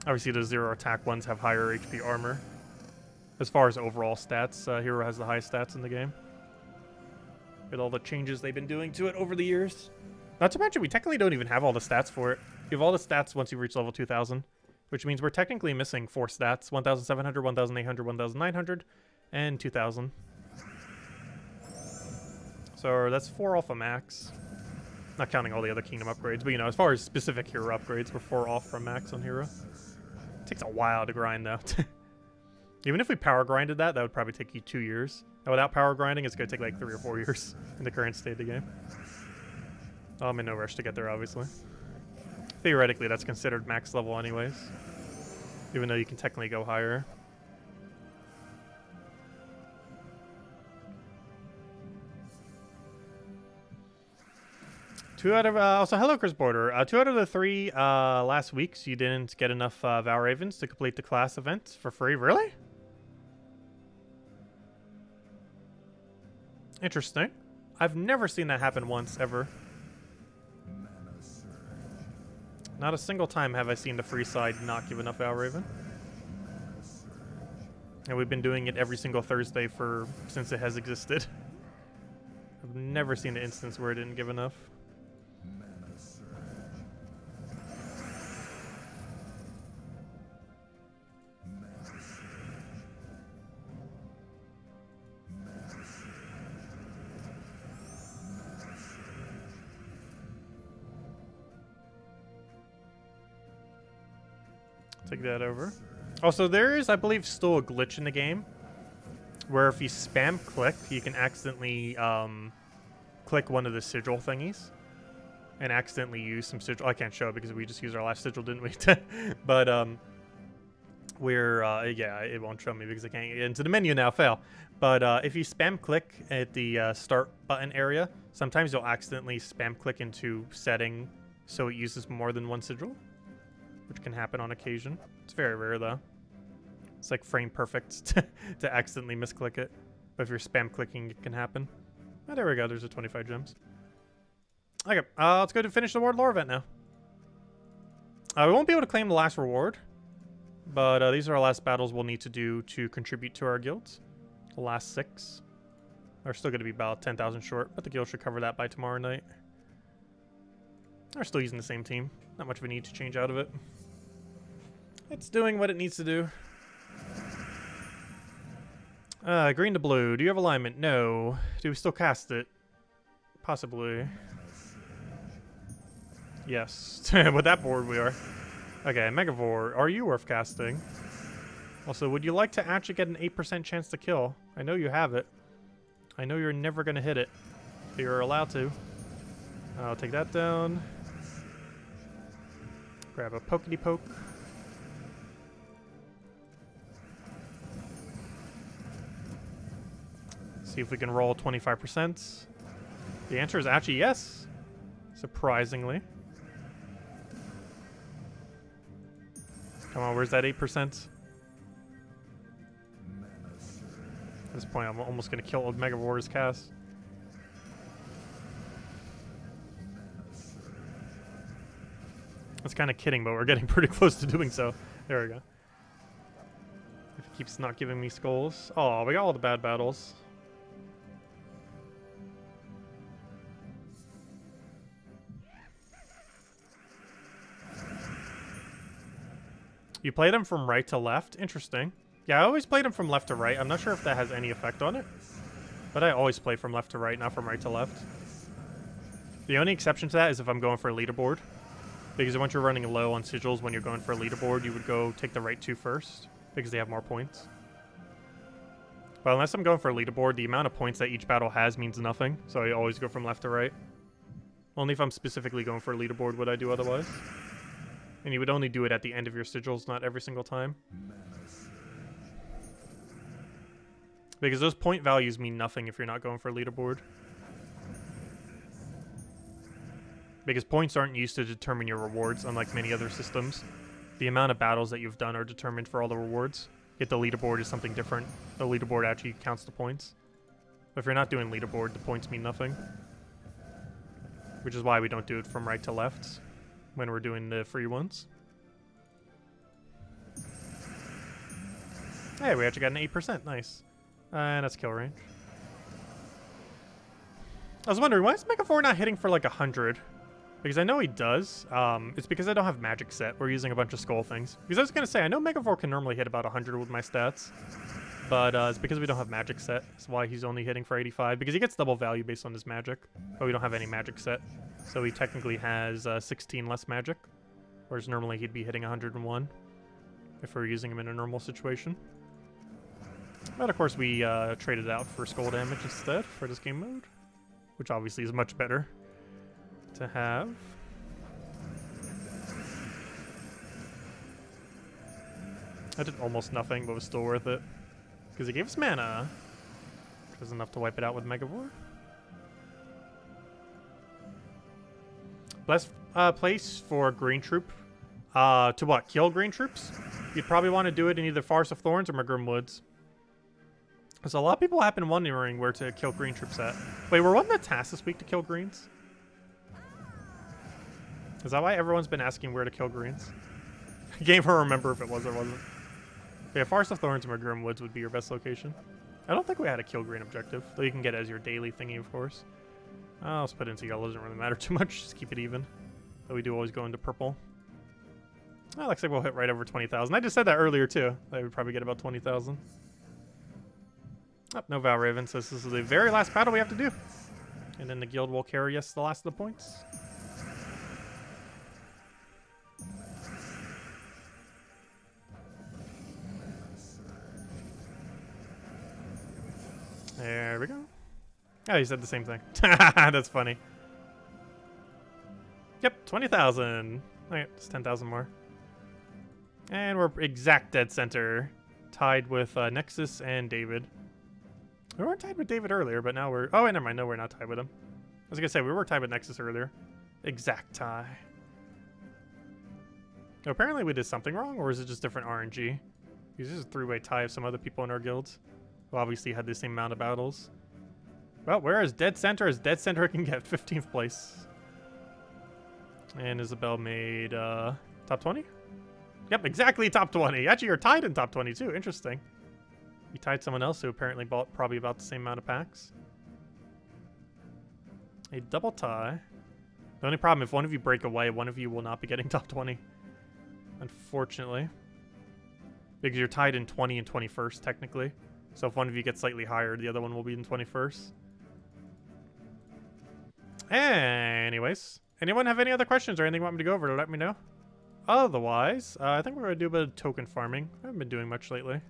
Obviously the 0 attack ones have higher HP armor. As far as overall stats, hero has the highest stats in the game. With all the changes they've been doing to it over the years. Not to mention, we technically don't even have all the stats for it. You have all the stats once you reach level 2000. Which means we're technically missing 4 stats. 1,700, 1,800, 1,900, and 2,000. So that's 4 off a max. Not counting all the other kingdom upgrades. But, you know, as far as specific hero upgrades, we're 4 off from max on hero. It takes a while to grind, though. Even if we power grinded that, that would probably take you 2 years. And without power grinding, it's going to take like 3 or 4 years in the current state of the game. I'm in no rush to get there, obviously. Theoretically, that's considered max level anyways. Even though you can technically go higher. 2 out of also hello Chris Border. 2 out of the 3 last weeks you didn't get enough Vow Ravens to complete the class event for free. Really? Interesting. I've never seen that happen once ever. Not a single time have I seen the free side not give enough Vow Raven. And we've been doing it every single Thursday since it has existed. I've never seen an instance where it didn't give enough. Take that over. Also, there is, I believe, still a glitch in the game where if you spam click, you can accidentally click one of the sigil thingies and accidentally use some sigil. I can't show it because we just used our last sigil, didn't we? But yeah, it won't show me because I can't get into the menu now. Fail. But if you spam click at the start button area, sometimes you'll accidentally spam click into setting so it uses more than one sigil, which can happen on occasion. It's very rare though. It's like frame perfect to accidentally misclick it. But if you're spam clicking, it can happen. Oh, there we go. There's a 25 gems. Okay, let's go to finish the Ward Lore event now. We won't be able to claim the last reward, but these are our last battles we'll need to do to contribute to our guilds. The last 6 are still going to be about 10,000 short, but the guild should cover that by tomorrow night. We're still using the same team. Not much of a need to change out of it. It's doing what it needs to do. Green to blue. Do you have alignment? No. Do we still cast it? Possibly. Yes. With that board we are. Okay, Megavore. Are you worth casting? Also, would you like to actually get an 8% chance to kill? I know you have it. I know you're never going to hit it. But you're allowed to. I'll take that down. Grab a pokety poke. See if we can roll 25%. The answer is actually yes. Surprisingly. Come on, where's that 8%? At this point, I'm almost going to kill old Megavore's cast. I was kind of kidding, but we're getting pretty close to doing so. There we go. If it keeps not giving me skulls. Oh, we got all the bad battles. You play them from right to left? Interesting. Yeah, I always play them from left to right. I'm not sure if that has any effect on it. But I always play from left to right, not from right to left. The only exception to that is if I'm going for a leaderboard. Because once you're running low on sigils, when you're going for a leaderboard, you would go take the right 2 first. Because they have more points. But unless I'm going for a leaderboard, the amount of points that each battle has means nothing. So I always go from left to right. Only if I'm specifically going for a leaderboard would I do otherwise. And you would only do it at the end of your sigils, not every single time. Because those point values mean nothing if you're not going for a leaderboard. Because points aren't used to determine your rewards, unlike many other systems. The amount of battles that you've done are determined for all the rewards. Yet the leaderboard is something different. The leaderboard actually counts the points. But if you're not doing leaderboard, the points mean nothing. Which is why we don't do it from right to left when we're doing the free ones. Hey, we actually got an 8%. Nice. And that's kill range. I was wondering, why is Megavore not hitting for like 100? Because I know he does. It's because I don't have magic set. We're using a bunch of skull things. Because I was going to say, I know Megavore can normally hit about 100 with my stats. But it's because we don't have magic set. That's why he's only hitting for 85. Because he gets double value based on his magic. But we don't have any magic set. So he technically has 16 less magic. Whereas normally he'd be hitting 101. If we're using him in a normal situation. But of course we traded out for skull damage instead for this game mode. Which obviously is much better to have. I did almost nothing, but was still worth it. Because it gave us mana. Which was enough to wipe it out with Megavore. Best place for green troop. To what? Kill green troops? You'd probably want to do it in either Forest of Thorns or Magrim Woods. So a lot of people have been wondering where to kill green troops at. Wait, we're on the task this week to kill greens? Is that why everyone's been asking where to kill greens? I can't even remember if it was or wasn't. Yeah, Forest of Thorns and Magrim Woods would be your best location. I don't think we had a kill green objective, though you can get it as your daily thingy, of course. I'll split into yellow, doesn't really matter too much, just keep it even. Though we do always go into purple. Oh, looks like we'll hit right over 20,000. I just said that earlier, too. I would probably get about 20,000. Oh, no Valraven, so this is the very last battle we have to do. And then the guild will carry us the last of the points. There we go. Oh, you said the same thing. That's funny. Yep, 20,000. Okay, just 10,000 more. And we're exact dead center. Tied with Nexus and David. We weren't tied with David earlier, but now we're... Oh, wait, never mind. No, we're not tied with him. I was going to say, we were tied with Nexus earlier. Exact tie. So apparently we did something wrong, or is it just different RNG? Because this is a three-way tie of some other people in our guilds who obviously had the same amount of battles. Well, whereas dead center is dead center, can get 15th place. And Isabel made top 20? Yep, exactly top 20. Actually, you're tied in top 20 too. Interesting. You tied someone else who apparently bought probably about the same amount of packs. A double tie. The only problem, if one of you break away, one of you will not be getting top 20. Unfortunately. Because you're tied in 20 and 21st, technically. So if one of you gets slightly higher, the other one will be in 21st. Anyways. Anyone have any other questions or anything you want me to go over? Let me know. Otherwise, I think we're going to do a bit of token farming. I haven't been doing much lately.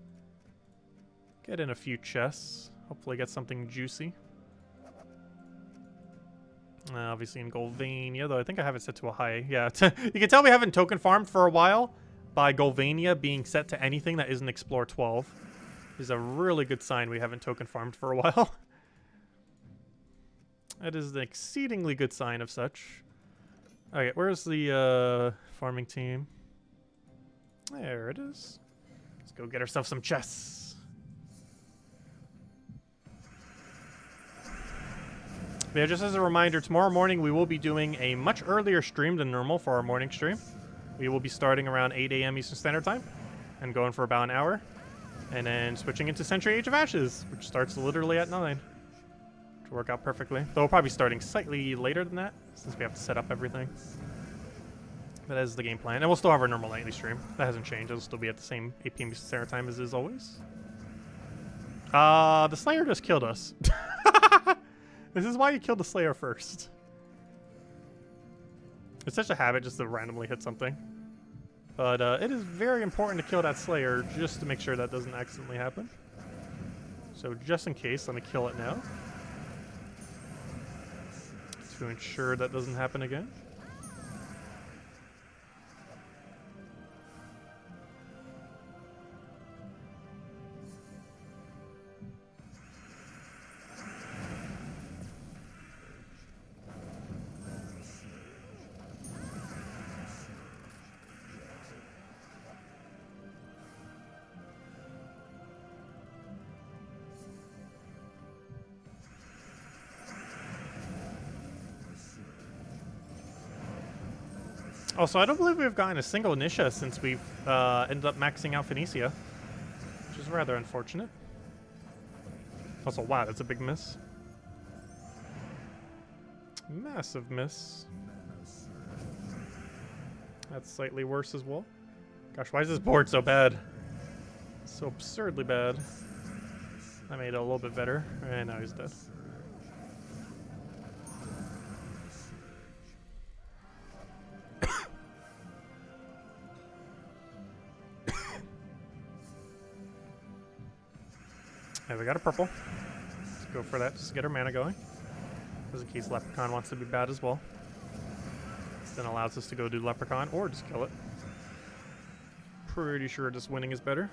Get in a few chests. Hopefully get something juicy. Obviously in Golvania, though I think I have it set to a high. Yeah, you can tell we haven't token farmed for a while by Golvania being set to anything that isn't Explore 12. Is a really good sign we haven't token farmed for a while. That is an exceedingly good sign of such. Okay, where's the farming team? There it is. Let's go get ourselves some chests. Yeah, just as a reminder, tomorrow morning we will be doing a much earlier stream than normal for our morning stream. We will be starting around 8 a.m. Eastern Standard Time and going for about an hour. And then switching into Century Age of Ashes, which starts literally at 9. To work out perfectly. Though we'll probably be starting slightly later than that, since we have to set up everything. But that is the game plan. And we'll still have our normal nightly stream. That hasn't changed. It'll still be at the same 8 p.m. Eastern Standard Time as is always. The Slayer just killed us. This is why you killed the Slayer first. It's such a habit just to randomly hit something. But it is very important to kill that Slayer just to make sure that doesn't accidentally happen. So just in case, let me kill it now. To ensure that doesn't happen again. Also, I don't believe we've gotten a single Nisha since we've ended up maxing out Phoenicia, which is rather unfortunate. Also, wow, that's a big miss. Massive miss. That's slightly worse as well. Gosh, why is this board so bad? So absurdly bad. I made it a little bit better, and now he's dead. Okay, we got a purple. Let's go for that just to get our mana going. Just in case Leprechaun wants to be bad as well. This then allows us to go do Leprechaun or just kill it. Pretty sure just winning is better.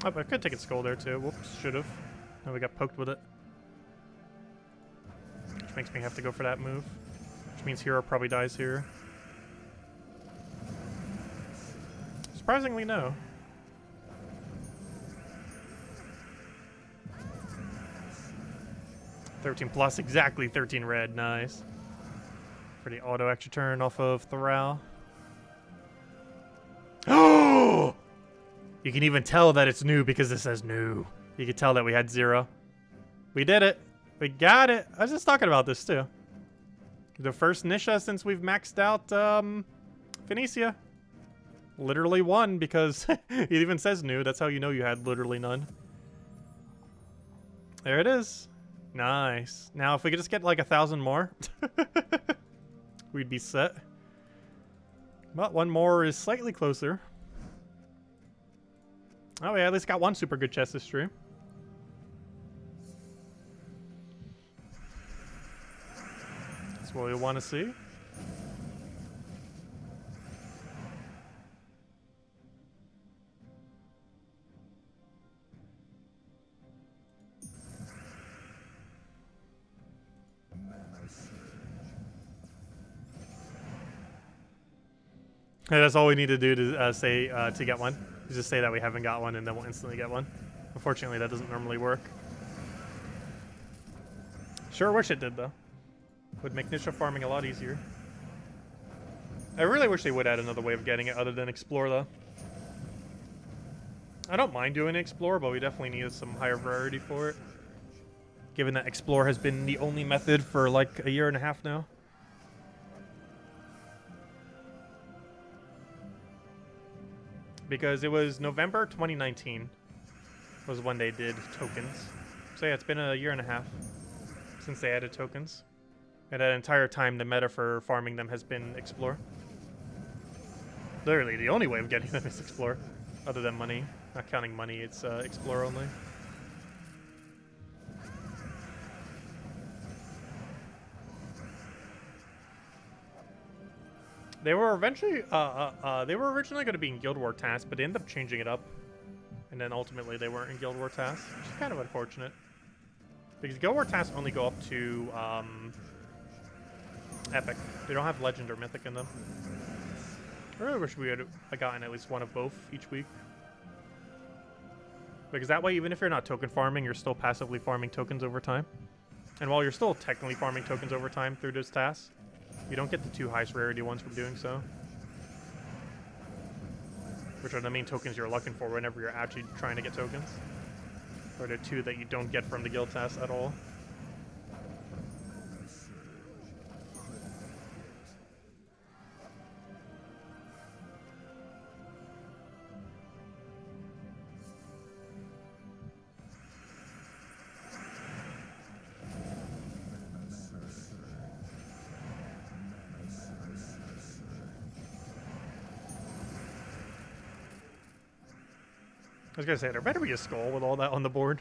Oh, I could take its skull there too. Whoops, should have. Now we got poked with it. Which makes me have to go for that move. Which means hero probably dies here. Surprisingly, no. $13 plus, exactly 13 red, nice. Pretty auto extra turn off of Thrall. Oh! You can even tell that it's new because it says new. You can tell that we had 0. We did it. We got it. I was just talking about this too. The first Nisha since we've maxed out Phoenicia. Literally 1 because it even says new. That's how you know you had literally none. There it is. Nice. Now if we could just get like 1,000 more, we'd be set. But 1 more is slightly closer. Oh, we at least got 1 super good chest this stream. That's what we want to see. And that's all we need to do to say to get one. Is just say that we haven't got one, and then we'll instantly get one. Unfortunately, that doesn't normally work. Sure wish it did, though. Would make Nisha farming a lot easier. I really wish they would add another way of getting it other than Explore, though. I don't mind doing Explore, but we definitely need some higher variety for it. Given that Explore has been the only method for like a year and a half now. Because it was November 2019 was when they did tokens. So yeah, it's been a year and a half since they added tokens. And that entire time, the meta for farming them has been Explore. Literally, the only way of getting them is Explore. Other than money. Not counting money, it's Explore only. They were eventually, they were originally going to be in Guild War tasks, but they ended up changing it up. And then ultimately they weren't in Guild War tasks, which is kind of unfortunate. Because Guild War tasks only go up to, Epic. They don't have Legend or Mythic in them. I really wish we had gotten at least one of both each week. Because that way, even if you're not token farming, you're still passively farming tokens over time. And while you're still technically farming tokens over time through those tasks, you don't get the 2 highest rarity ones from doing so. Which are the main tokens you're looking for whenever you're actually trying to get tokens. Or the 2 that you don't get from the guild tasks at all. I was gonna say, there better be a skull with all that on the board.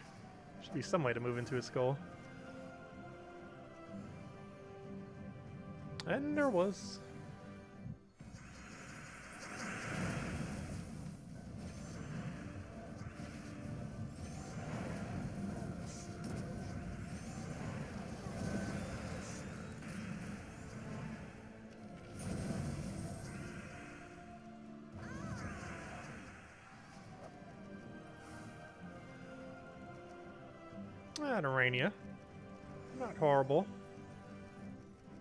Should be some way to move into a skull. And there was. And Arania. Not horrible.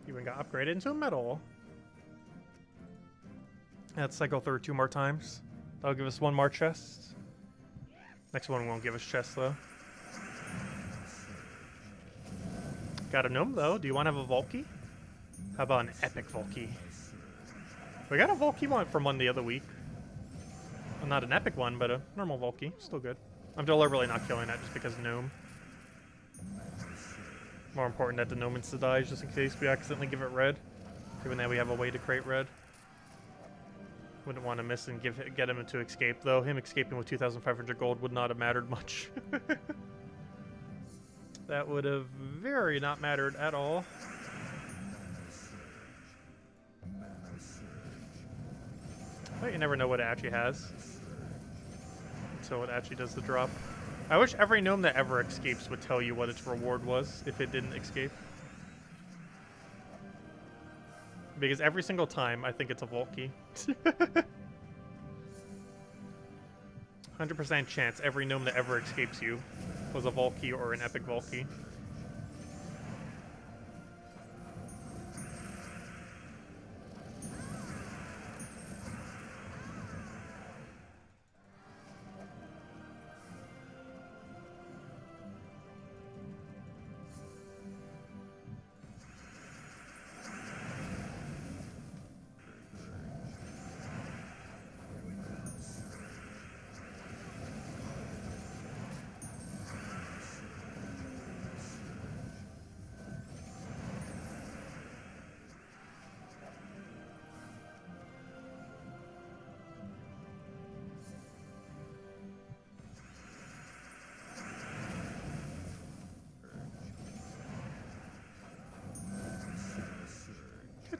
Even got upgraded into a medal. Let's cycle through 2 more times. That'll give us 1 more chest. Next one won't give us chest though. Got a gnome though. Do you want to have a Volky? How about an epic Volky? We got a Volky one from one the other week. Well, not an epic one, but a normal Volky. Still good. I'm deliberately not killing that just because gnome. More important that the gnome insta-dies just in case we accidentally give it red. Given that we have a way to create red. Wouldn't want to miss and get him into escape though. Him escaping with 2,500 gold would not have mattered much. That would have very not mattered at all. But you never know what it actually has. until it actually does the drop. I wish every gnome that ever escapes would tell you what its reward was if it didn't escape. Because every single time, I think it's a vault key. 100% chance every gnome that ever escapes you was a vault key or an epic vault key.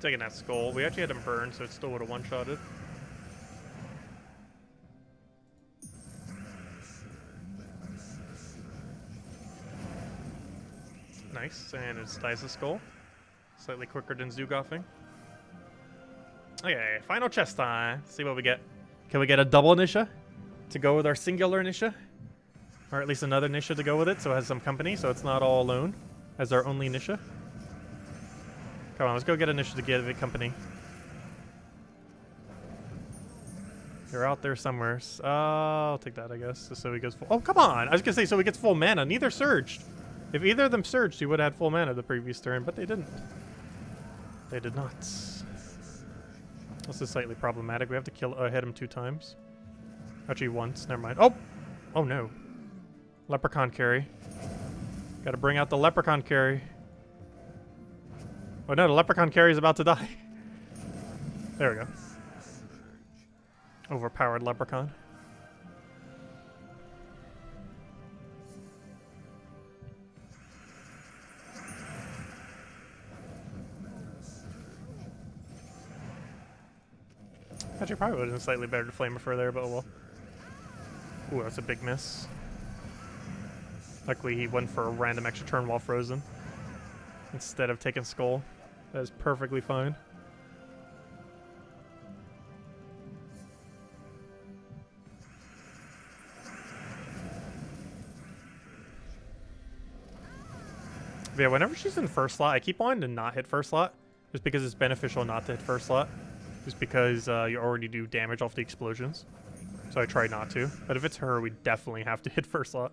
Taking that skull. We actually had him burn, so it still would have one-shotted. Nice, and it dies the skull. Slightly quicker than Zugoffing. Okay, final chest time. Let's see what we get. Can we get a double Nisha to go with our singular Nisha? Or at least another Nisha to go with it, so it has some company, so it's not all alone as our only Nisha. Come on, let's go get a Nisha to give it company. You're out there somewhere. I'll take that, I guess, just so he goes full. Oh, come on! I was gonna say, so he gets full mana. Neither surged. If either of them surged, he would have had full mana the previous turn, but they didn't. They did not. This is slightly problematic. We have to hit him 2 times. Actually, once. Never mind. Oh! Oh, no. Leprechaun carry. Gotta bring out the Leprechaun carry. Oh no, the Leprechaun carry is about to die. There we go. Overpowered Leprechaun. Actually, probably would have been slightly better to Flame Refer there, but oh well. Ooh, that's a big miss. Luckily, he went for a random extra turn while frozen instead of taking Skull. That is perfectly fine. But yeah, whenever she's in first slot, I keep wanting to not hit first slot, just because it's beneficial not to hit first slot, just because you already do damage off the explosions. So I try not to. But if it's her, we definitely have to hit first slot.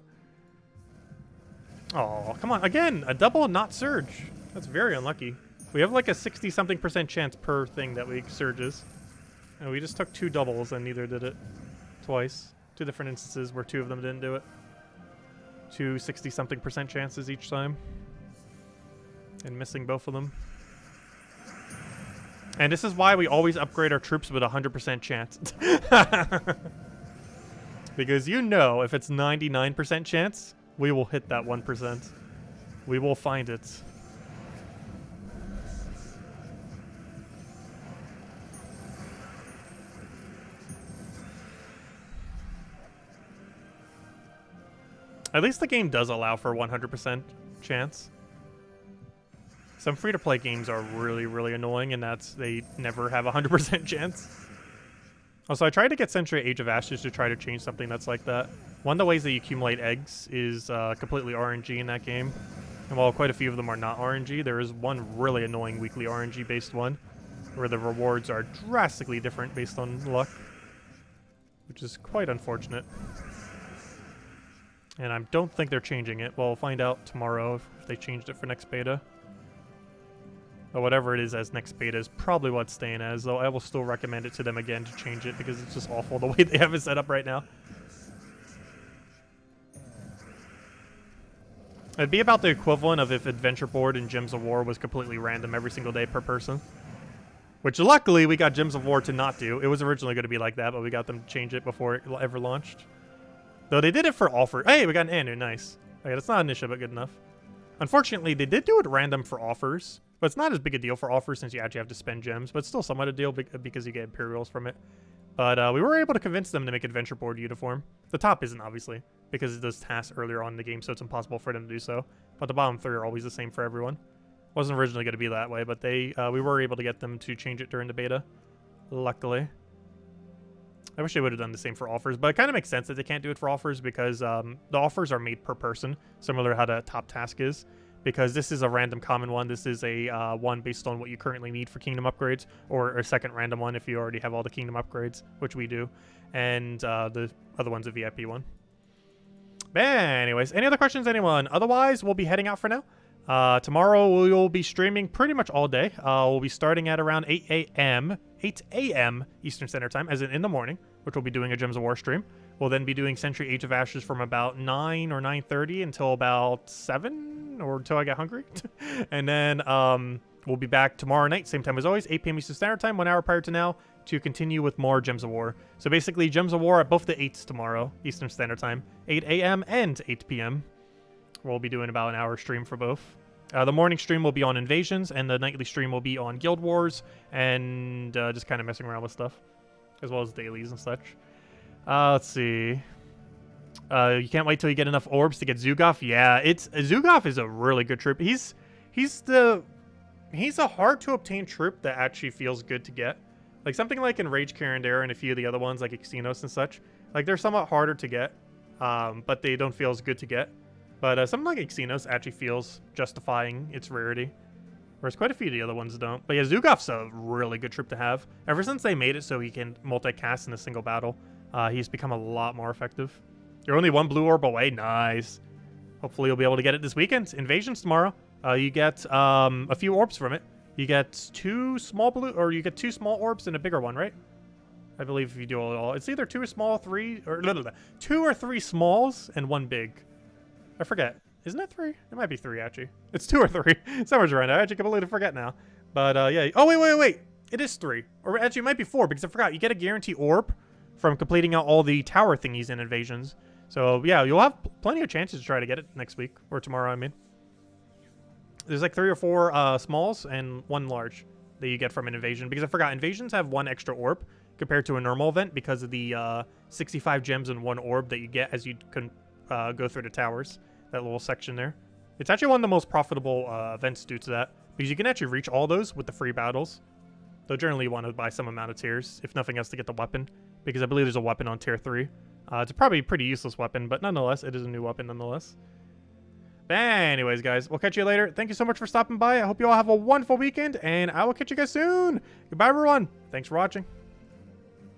Oh, come on. Again, a double and not surge. That's very unlucky. We have like a 60-something% chance per thing that we surges. And we just took 2 doubles and neither did it. Twice. 2 different instances where 2 of them didn't do it. 2 60-something% chances each time. And missing both of them. And this is why we always upgrade our troops with a 100% chance. Because you know if it's 99% chance, we will hit that 1%. We will find it. At least the game does allow for 100% chance. Some free-to-play games are really, really annoying, and that's they never have a 100% chance. Also, I tried to get Century Age of Ashes to try to change something that's like that. One of the ways that you accumulate eggs is completely RNG in that game. And while quite a few of them are not RNG, there is one really annoying weekly RNG-based one where the rewards are drastically different based on luck, which is quite unfortunate. And I don't think they're changing it. Well, we'll find out tomorrow if they changed it for next beta. But whatever it is as next beta is probably what it's staying as, though I will still recommend it to them again to change it because it's just awful the way they have it set up right now. It'd be about the equivalent of if Adventure Board and Gems of War was completely random every single day per person. Which luckily we got Gems of War to not do. It was originally going to be like that, but we got them to change it before it ever launched. Though they did it for offer. Hey, we got an Anu, nice. Okay, that's not an issue, but good enough. Unfortunately, they did do it random for offers. But it's not as big a deal for offers since you actually have to spend gems. But it's still somewhat a deal because you get Imperials from it. But we were able to convince them to make Adventure Board uniform. The top isn't, obviously, because it does tasks earlier on in the game, so it's impossible for them to do so. But the bottom 3 are always the same for everyone. Wasn't originally going to be that way, but we were able to get them to change it during the beta, luckily. I wish they would have done the same for offers, but it kind of makes sense that they can't do it for offers because the offers are made per person, similar to how the top task is. Because this is a random common one. This is a one based on what you currently need for kingdom upgrades, or a second random one if you already have all the kingdom upgrades, which we do. And the other one's a VIP one. But anyways, any other questions, anyone? Otherwise, we'll be heading out for now. Tomorrow we will be streaming pretty much all day. We'll be starting at around 8 a.m. Eastern Standard Time, as in the morning, which we'll be doing a Gems of War stream. We'll then be doing Century Age of Ashes from about 9 or 9:30 until about 7, or until I get hungry. And then we'll be back tomorrow night, same time as always, 8 p.m. Eastern Standard Time, 1 hour prior to now, to continue with more Gems of War. So basically, Gems of War at both the 8s tomorrow, Eastern Standard Time, 8 a.m. and 8 p.m. We'll be doing about an hour stream for both. The morning stream will be on Invasions, and the nightly stream will be on Guild Wars, and just kind of messing around with stuff, as well as dailies and such. Let's see. You can't wait till you get enough orbs to get Zugov. Yeah, Zugov is a really good troop. He's a hard to obtain troop that actually feels good to get. Like something like Enraged Carindera and a few of the other ones like Xenos and such. Like they're somewhat harder to get, but they don't feel as good to get. But something like Xenos actually feels justifying its rarity, whereas quite a few of the other ones don't. But yeah, Zugov's a really good troop to have. Ever since they made it so he can multicast in a single battle, he's become a lot more effective. You're only 1 blue orb away. Nice. Hopefully you'll be able to get it this weekend. Invasions tomorrow. You get a few orbs from it. You get 2 small blue, or you get 2 small orbs and a bigger one, right? I believe if you do it all, it's either 2 small, 3, or 2 or 3 smalls and 1 big. I forget. Isn't it 3? It might be 3 actually. It's 2 or 3. Somewhere's around. I actually completely forget now. But yeah. Oh wait. It is 3, or actually it might be 4 because I forgot. You get a guarantee orb from completing out all the tower thingies in Invasions. So yeah, you'll have plenty of chances to try to get it next week, or tomorrow, I mean. There's like 3 or 4 smalls and 1 large that you get from an Invasion, because I forgot, Invasions have 1 extra orb compared to a normal event because of the 65 gems and 1 orb that you get as you can go through the towers, that little section there. It's actually one of the most profitable events due to that, because you can actually reach all those with the free battles. Though generally you want to buy some amount of tiers, if nothing else, to get the weapon, because I believe there's a weapon on tier 3. It's probably a pretty useless weapon, but nonetheless, it is a new weapon nonetheless. But anyways, guys, we'll catch you later. Thank you so much for stopping by. I hope you all have a wonderful weekend, and I will catch you guys soon. Goodbye, everyone. Thanks for watching.